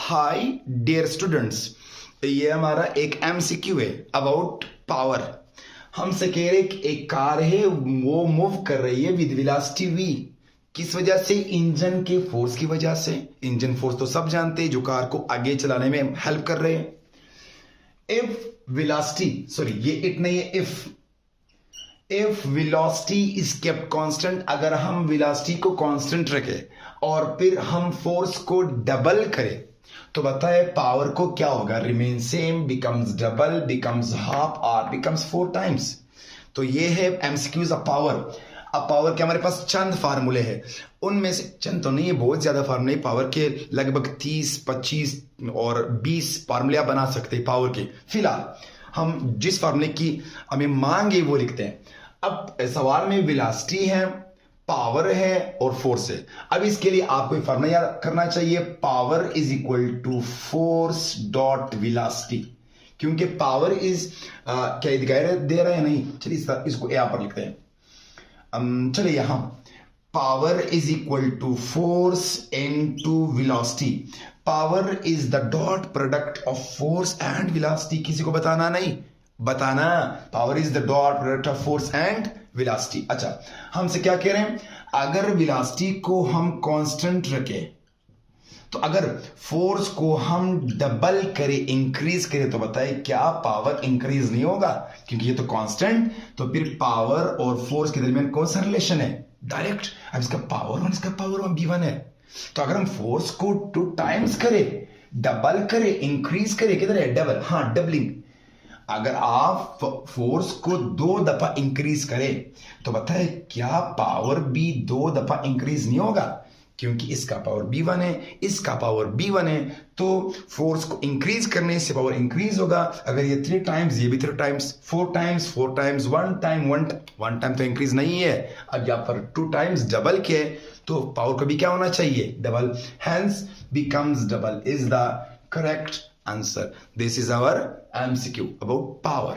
Hi dear students, ये हमारा एक एमसीक्यू है अबाउट पावर। हमसे कह रहे कि एक कार है वो मूव कर रही है विद वेलोसिटी v। किस वजह से? इंजन के फोर्स की वजह से। इंजन फोर्स तो सब जानते हैं जो कार को आगे चलाने में हेल्प कर रहे हैं। इफ वेलोसिटी, सॉरी ये इट नहीं है, if velocity is kept constant, अगर हम वेलोसिटी को कांस्टेंट रखें और फिर हम फोर्स को डबल करें तो बताए पावर को क्या होगा? Remain same, becomes double, becomes half और बिकम्स 4 टाइम्स। तो ये है एमसीक्यूज ऑफ पावर। अब पावर के हमारे पास चंद फार्मूले हैं, उनमें से चंद तो नहीं है, बहुत ज्यादा फार्मूले। पावर के लगभग 30, 25 और 20 फार्मूले आप बना सकते हैं पावर के। फिलहाल हम जिस फार्मूले की हमें मांग है वो लिखते हैं। अब सवाल में वेलोसिटी है, पावर है और फोर्स है। अब इसके लिए आपको फार्मूला याद करना चाहिए, power is equal to force dot velocity. क्योंकि पावर इज क्या दिखाई दे रहा है? नहीं, चलिए इसको यहां पर लिखते हैं। चलिए यहां power is equal to force into velocity. Power is the dot product of force and velocity. किसी को बताना नहीं, बताना power is the dot product of force and velocity. अच्छा, हमसे क्या कह रहे हैं? अगर वेलोसिटी को हम कांस्टेंट रखें तो अगर फोर्स को हम डबल करें, इंक्रीज करें, तो बताए क्या पावर इंक्रीज नहीं होगा? क्योंकि ये तो कांस्टेंट, तो फिर पावर और फोर्स के दरमियान कौन सा रिलेशन है? डायरेक्ट। अब इसका पावर 1, इसका पावर 1 v1 है। तो अगर हम फोर्स को 2 टाइम्स करें, डबल करें, इंक्रीज करें, किधर है? डबल, हाँ डबलिंग। अगर आप फोर्स को 2 दफा इंक्रीज करें तो बताए क्या पावर भी 2 दफा इंक्रीज नहीं होगा? क्योंकि इसका पावर b1 है, इसका पावर b1 है, तो फोर्स को इंक्रीज करने से पावर इंक्रीज होगा। अगर ये 3 टाइम्स, ये भी 3 टाइम्स, 4 टाइम्स, 4 टाइम्स, 1 टाइम तो इंक्रीज नहीं है। अब यहाँ पर 2 टाइम्स डबल किए तो पावर को भी क्या होना चाहिए? Double. Hence becomes double is the correct answer. This is our MCQ about power.